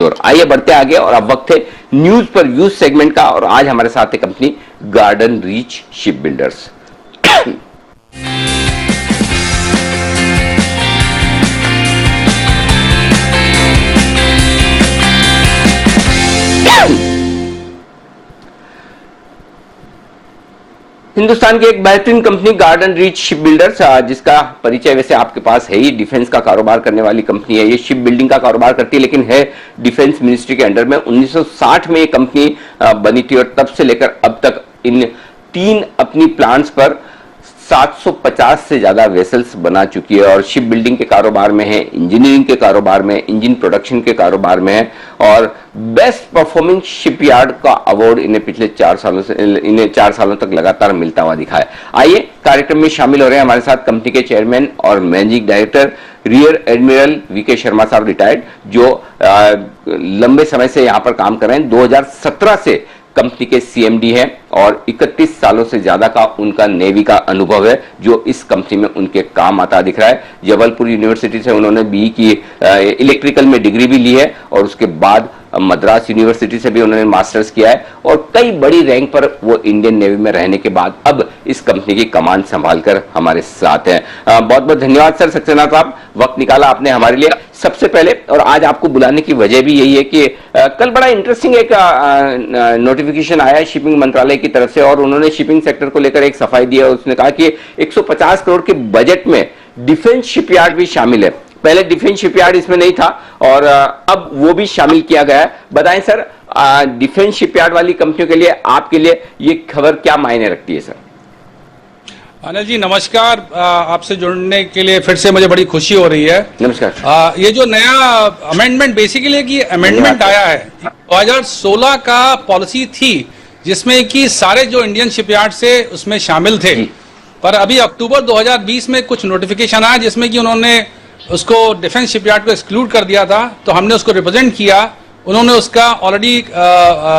ओर। आइए बढ़ते आगे और अब वक्त है न्यूज पर व्यूज सेगमेंट का, और आज हमारे साथ है company garden reach ship builders. Hindustan की एक बेहतरीन company garden reach ship builders, जिसका परिचय वैसे आपके पास है ही, डिफेंस का कारोबार करने वाली कंपनी है। ये शिप बिल्डिंग का कारोबार करती है, लेकिन है डिफेंस मिनिस्ट्री के अंडर में। 1960 में ये कंपनी बनी थी और तब से लेकर अब तक इन 3 अपनी प्लांट्स पर 750 से ज्यादा वेसल्स बना चुकी है और शिप बिल्डिंग के कारोबार में है, इंजीनियरिंग के कारोबार में, इंजन प्रोडक्शन के कारोबार में है, और बेस्ट परफॉर्मिंग शिपयार्ड का अवार्ड इन्हें पिछले 4 सालों तक लगातार मिलता हुआ दिखा है। आइए कार्यक्रम में शामिल हो रहे हैं हमारे साथ कंपनी के चेयरमैन और managing director rear admiral VK Sharma साहब, रिटायर्ड, जो लंबे समय से यहां पर काम कर रहे हैं। 2017 से कंपनी के सीएमडी हैं और 31 सालों से ज्यादा का उनका नेवी का अनुभव है, जो इस कंपनी में उनके काम आता दिख रहा है। जबलपुर यूनिवर्सिटी से उन्होंने बीई की इलेक्ट्रिकल में डिग्री भी ली है और उसके बाद मद्रास यूनिवर्सिटी से भी उन्होंने मास्टर्स किया है और कई बड़ी रैंक पर वो इंडियन नेवी में रहने के बाद अब इस कंपनी की कमान संभालकर हमारे साथ हैं। बहुत बहुत धन्यवाद सर सक्सेना साहब, वक्त निकाला आपने हमारे लिए। सबसे पहले, और आज आपको बुलाने की वजह भी यही है कि कल बड़ा इंटरेस्टिंग एक नोटिफिकेशन आया शिपिंग मंत्रालय की तरफ से और उन्होंने शिपिंग सेक्टर को लेकर एक सफाई दी है। उसने कहा कि 150 करोड़ के बजट में डिफेंस शिपयार्ड भी शामिल है। पहले डिफेंस शिपयार्ड इसमें नहीं था और अब वो भी शामिल किया गया है। बताएं सर, डिफेंस शिपयार्ड वाली कंपनियों के लिए, आपके लिए ये खबर क्या मायने रखती है सर? अनिल जी नमस्कार, आपसे जुड़ने के लिए फिर से मुझे बड़ी खुशी हो रही है। नमस्कार। ये जो नया अमेंडमेंट बेसिकली कि अमेंडमेंट आया है, 2016 का पॉलिसी थी जिसमें कि सारे जो इंडियन शिपयार्ड से उसमें शामिल थे, पर अभी अक्टूबर 2020 में कुछ नोटिफिकेशन आया जिसमें कि उन्होंने उसको डिफेंस शिपयार्ड को एक्सक्लूड कर दिया था। तो हमने उसको रिप्रेजेंट किया, उन्होंने उसका ऑलरेडी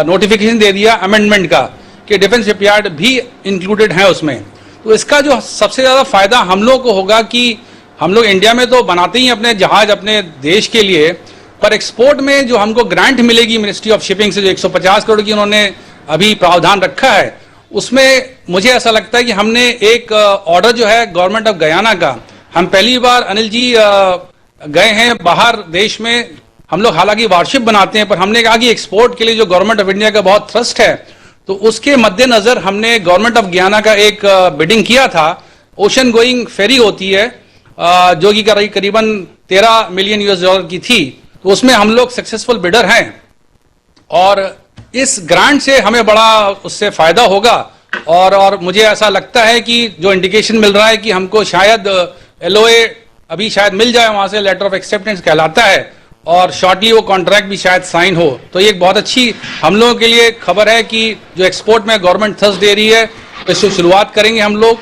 नोटिफिकेशन दे दिया अमेंडमेंट का कि डिफेंस शिपयार्ड भी इंक्लूडेड है उसमें। तो इसका जो सबसे ज्यादा फायदा हम लोग को होगा कि हम लोग इंडिया में तो बनाते ही अपने जहाज अपने देश के लिए, पर एक्सपोर्ट में जो हमको ग्रांट मिलेगी मिनिस्ट्री ऑफ शिपिंग से, जो 150 करोड़ की उन्होंने अभी प्रावधान रखा है, उसमें मुझे ऐसा लगता है कि हमने एक ऑर्डर जो है गवर्नमेंट ऑफ गयाना का, हम पहली बार अनिल जी गए हैं बाहर देश में। हम लोग हालांकि वारशिप बनाते हैं, पर हमने कहा कि एक्सपोर्ट के लिए जो गवर्नमेंट ऑफ इंडिया का बहुत थ्रस्ट है, तो उसके मद्देनजर हमने गवर्नमेंट ऑफ गयाना का एक बिडिंग किया था। ओशन गोइंग फेरी होती है जो कि करीबन 13 मिलियन US की थी, तो उसमें हम लोग सक्सेसफुल बिडर हैं और इस ग्रांट से हमें बड़ा उससे फायदा होगा। और मुझे ऐसा लगता है कि जो इंडिकेशन मिल रहा है कि हमको शायद LOA अभी शायद मिल जाए, वहां से लेटर ऑफ एक्सेप्टेंस कहलाता है और शॉर्टली वो कॉन्ट्रैक्ट भी शायद साइन हो। तो ये एक बहुत अच्छी हम लोगों के लिए खबर है कि जो एक्सपोर्ट में गवर्नमेंट थ्रस्ट दे रही है, तो इससे शुरुआत करेंगे हम लोग।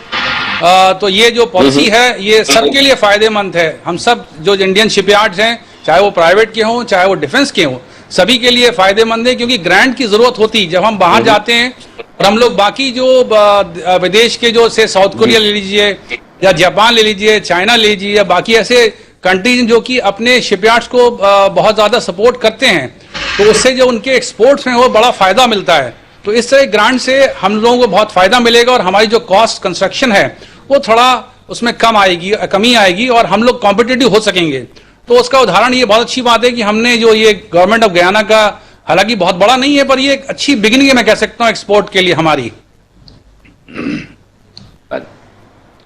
तो ये जो पॉलिसी है ये सबके लिए फायदेमंद है। हम सब जो इंडियन शिपयार्ड्स हैं, चाहे वो प्राइवेट के हों चाहे वो डिफेंस के हों, सभी के लिए फायदेमंद है, क्योंकि ग्रांट की जरूरत होती जब हम बाहर जाते हैं। और हम लोग बाकी जो विदेश के जो से साउथ कोरिया ले लीजिए या जापान ले लीजिए, चाइना ले लीजिए, या बाकी ऐसे कंट्रीज जो कि अपने शिपयार्ड्स को बहुत ज्यादा सपोर्ट करते हैं, तो उससे जो उनके एक्सपोर्ट्स में वो बड़ा फायदा मिलता है। तो इस तरह ग्रांट से हम लोगों को बहुत फायदा मिलेगा और हमारी जो कॉस्ट कंस्ट्रक्शन है वो थोड़ा उसमें कमी आएगी और हम लोग कॉम्पिटिटिव हो सकेंगे। तो उसका उदाहरण ये बहुत अच्छी बात है कि हमने जो ये गवर्नमेंट ऑफ गयाना का, हालांकि बहुत बड़ा नहीं है, पर ये एक अच्छी बिगिनिंग है, मैं कह सकता हूं एक्सपोर्ट के लिए हमारी।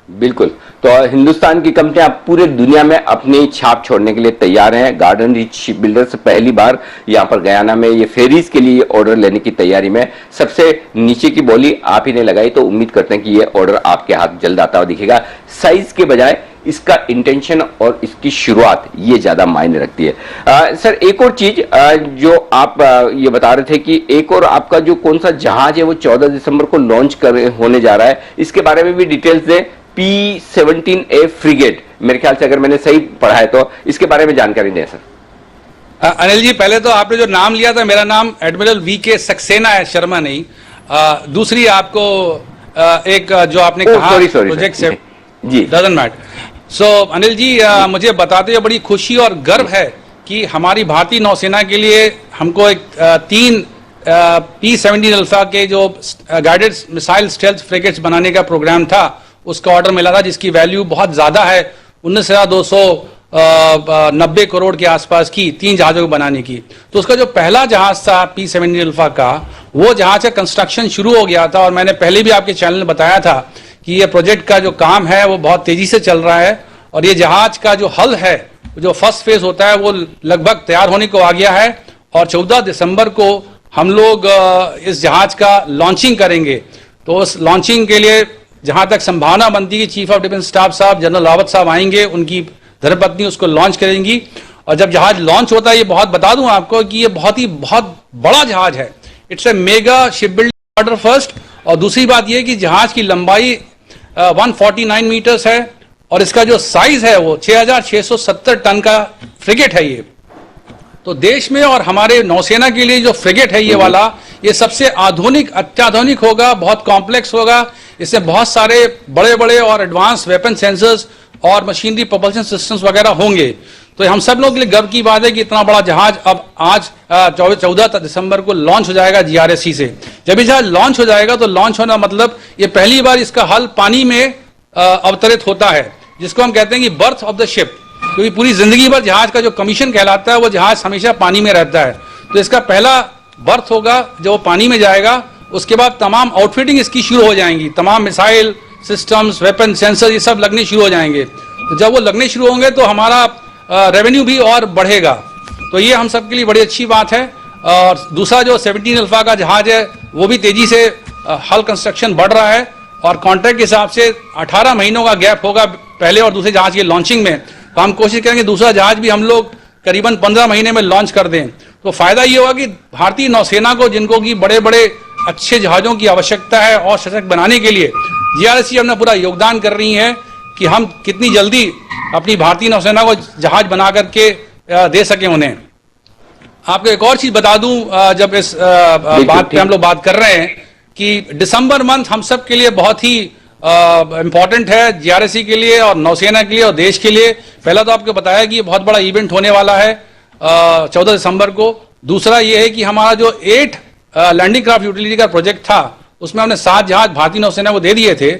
बिल्कुल। तो हिंदुस्तान की कंपनियां पूरे दुनिया में अपनी छाप छोड़ने के लिए तैयार हैं। गार्डन रीच शिप बिल्डर्स पहली बार यहां पर गयाना में ये फेरीज के लिए ऑर्डर लेने की तैयारी में, सबसे नीचे की बोली आप ही ने लगाई, तो उम्मीद करते हैं कि ये ऑर्डर आपके हाथ जल्द आता हुआ दिखेगा। साइज के बजाय इसका इंटेंशन और इसकी शुरुआत ये ज्यादा मायने रखती है। सर एक और चीज जो आप ये बता रहे थे कि एक और आपका जो कौन सा जहाज है वो 14 दिसंबर को लॉन्च होने जा रहा है, इसके बारे में भी डिटेल्स दें। P-17A फ्रिगेट, मेरे ख्याल से अगर मैंने सही पढ़ा है तो इसके बारे में जानकारी दें सर। अनिल जी, पहले तो आपने जो नाम लिया था, मेरा नाम एडमिरल वीके सक्सेना है, शर्मा नहीं। दूसरी आपको एक जो आपने कहा प्रोजेक्ट से जी डजंट मैटर। सो अनिल जी, मुझे बताते हुए बड़ी खुशी और गर्व है कि हमारी भारतीय नौसेना के लिए हमको एक 3 P-17 अल्फा के जो गाइडेड मिसाइल स्टेल्थ फ्रिगेट्स बनाने का प्रोग्राम था, उसका ऑर्डर मिला था, जिसकी वैल्यू बहुत ज्यादा है, 19,290 करोड़ के आसपास की, 3 जहाजों को बनाने की। तो उसका जो पहला जहाज था P-17 अल्फा का, वो जहाज का कंस्ट्रक्शन शुरू हो गया था, और मैंने पहले भी आपके चैनल में बताया था कि ये प्रोजेक्ट का जो काम है वो बहुत तेजी से चल रहा है, और ये जहाज का जो हल है, जो फर्स्ट फेज होता है, वो लगभग तैयार होने को आ गया है, और 14 दिसंबर को हम लोग इस जहाज का लॉन्चिंग करेंगे। तो उस लॉन्चिंग के लिए जहां तक संभावना बनती है, चीफ ऑफ डिफेंस स्टाफ साहब जनरल रावत साहब आएंगे, उनकी धर्मपत्नी उसको लॉन्च करेंगी, और जब जहाज लॉन्च होता है, ये बहुत बता दूं आपको कि ये बहुत बड़ा जहाज है, it's a mega ship building order first. और दूसरी बात यह कि जहाज की लंबाई 149 मीटर्स है, और इसका जो साइज है वो 6,670 टन का फ्रिगेट है ये। तो देश में और हमारे नौसेना के लिए जो फ्रिगेट है ये वाला, ये सबसे आधुनिक, अत्याधुनिक होगा, बहुत कॉम्प्लेक्स होगा, इसमें बहुत सारे बड़े बड़े और एडवांस वेपन सेंसर्स और मशीनरी प्रोपल्शन सिस्टम्स वगैरह होंगे। तो हम सब लोग के लिए गर्व की बात है कि इतना बड़ा जहाज अब आज 14 दिसंबर को लॉन्च हो जाएगा GRSC से। जब ये जहाज लॉन्च हो जाएगा तो लॉन्च होना मतलब ये पहली बार इसका हल पानी में अवतरित होता है, जिसको हम कहते हैं कि बर्थ ऑफ द शिप, क्योंकि पूरी जिंदगी भर जहाज का जो कमीशन कहलाता है वो जहाज हमेशा पानी में रहता है। तो इसका पहला बर्थ होगा जब वो पानी में जाएगा, उसके बाद तमाम आउटफिटिंग इसकी शुरू हो जाएंगी, तमाम मिसाइल सिस्टम्स, वेपन सेंसर, ये सब लगने शुरू हो जाएंगे। तो जब वो लगने शुरू होंगे तो हमारा रेवेन्यू भी और बढ़ेगा। तो ये हम सब के लिए बड़ी अच्छी बात है। और दूसरा जो 17 अल्फा का जहाज है वो भी तेजी से हल कंस्ट्रक्शन बढ़ रहा है, और कॉन्ट्रैक्ट के हिसाब से 18 महीनों का गैप होगा पहले और दूसरे जहाज की लॉन्चिंग में। तो हम कोशिश करेंगे दूसरा जहाज भी हम लोग करीबन 15 महीने में लॉन्च कर दें। तो फायदा ये होगा कि भारतीय नौसेना को, जिनको की बड़े बड़े अच्छे जहाजों की आवश्यकता है और सशक्त बनाने के लिए GRSC अपना पूरा योगदान कर रही है कि हम कितनी जल्दी अपनी भारतीय नौसेना को जहाज बना करके दे सके उन्हें। आपको एक और चीज बता दूं, जब इस बात पे हम लोग बात कर रहे हैं कि दिसंबर मंथ हम सब के लिए बहुत ही इंपॉर्टेंट है, GRSC के लिए और नौसेना के लिए और देश के लिए। पहला तो आपको बताया कि ये बहुत बड़ा इवेंट होने वाला है 14 दिसंबर को। दूसरा ये है कि हमारा जो 8 लैंडिंग क्राफ्ट यूटिलिटी का प्रोजेक्ट था, उसमें हमने 7 जहाज भारतीय नौसेना को दे दिए थे।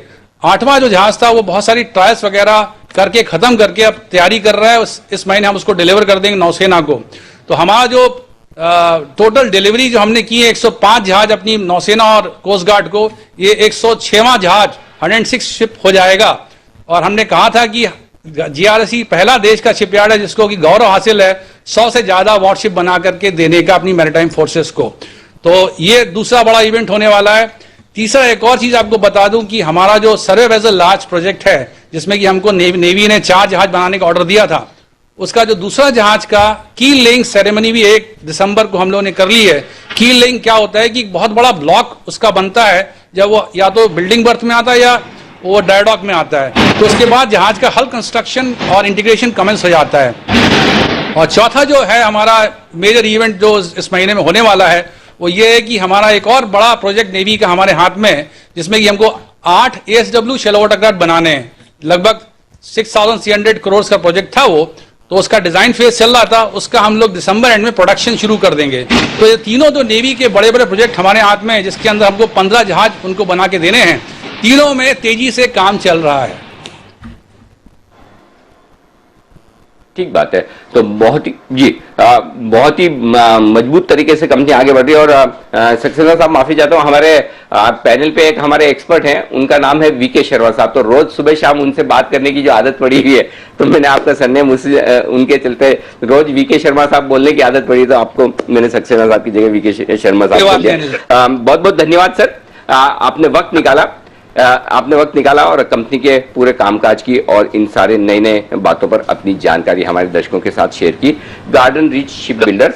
8वां जो जहाज था वो बहुत सारी ट्रायल्स वगैरह करके खत्म करके अब तैयारी कर रहा है, इस महीने हम उसको डिलीवर कर देंगे नौसेना को। तो हमारा जो टोटल डिलीवरी जो हमने की है 105 जहाज अपनी नौसेना और कोस्ट गार्ड को, ये 106वां जहाज 106 शिप हो जाएगा। और हमने कहा था कि GRSC पहला देश का शिपयार्ड है जिसको कि गौरव हासिल है 100 से ज्यादा वॉरशिप बना करके देने का अपनी मैरीटाइम फोर्सेस को। तो ये दूसरा बड़ा इवेंट होने वाला है। तीसरा एक और चीज आपको बता दूं कि हमारा जो सर्वे वेसल लार्ज प्रोजेक्ट है, जिसमें कि हमको नेवी ने 4 जहाज बनाने का ऑर्डर दिया था, उसका जो दूसरा जहाज का कील लेइंग सेरेमनी भी 1 दिसंबर को हम लोगों ने कर ली है। कील लेइंग क्या होता है कि बहुत बड़ा ब्लॉक उसका बनता है, जब वो या तो बिल्डिंग बर्थ में आता है या वो ड्राई डॉक में आता है, तो उसके बाद जहाज का हल कंस्ट्रक्शन और इंटीग्रेशन कमेंस हो जाता है। और चौथा जो है हमारा मेजर इवेंट जो इस महीने में होने वाला है, वो ये है कि हमारा एक और बड़ा प्रोजेक्ट नेवी का हमारे हाथ में है, जिसमें कि हमको 8 ASW शैलो वाटरक्राफ्ट बनाने हैं। लगभग 6,300 करोड़ का प्रोजेक्ट था वो, तो उसका डिजाइन फेज चल रहा था, उसका हम लोग दिसंबर एंड में प्रोडक्शन शुरू कर देंगे। तो ये तीनों जो नेवी के बड़े बड़े प्रोजेक्ट हमारे हाथ में है, जिसके अंदर हमको 15 जहाज उनको बना के देने हैं, तीनों में तेजी से काम चल रहा है। ठीक बात है। तो बहुत ही मजबूत तरीके से कंपनी आगे बढ़ रही है। और सक्सेना साहब, माफी चाहता हूँ, हमारे पैनल पे एक हमारे एक्सपर्ट हैं, उनका नाम है VK शर्मा साहब। तो रोज सुबह शाम उनसे बात करने की जो आदत पड़ी हुई है, तो मैंने आपका सरनेम उनके चलते रोज VK शर्मा साहब बोलने की आदत पड़ी, तो आपको मैंने सक्सेना साहब की जगह VK शर्मा साहब बोल दिया। बहुत बहुत धन्यवाद सर, आपने वक्त निकाला और कंपनी के पूरे कामकाज की और इन सारे नए नए बातों पर अपनी जानकारी हमारे दर्शकों के साथ शेयर की। गार्डन रीच शिप बिल्डर्स,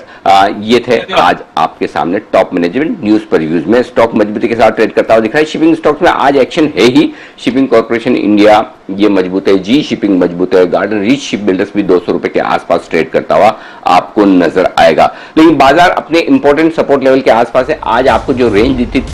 ये थे आज आपके सामने टॉप मैनेजमेंट न्यूज पर यूज में। स्टॉक मजबूती के साथ ट्रेड करता हुआ दिख रहा है। शिपिंग स्टॉक्स में आज एक्शन है ही। शिपिंग कॉर्पोरेशन इंडिया ये मजबूत है, जी शिपिंग मजबूत है। गार्डन रीच शिप बिल्डर्स भी 200 रुपए के आसपास ट्रेड करता हुआ आपको नजर आएगा। लेकिन बाजार अपने इंपॉर्टेंट सपोर्ट लेवल के आसपास है। आज आपको जो रेंज दी थी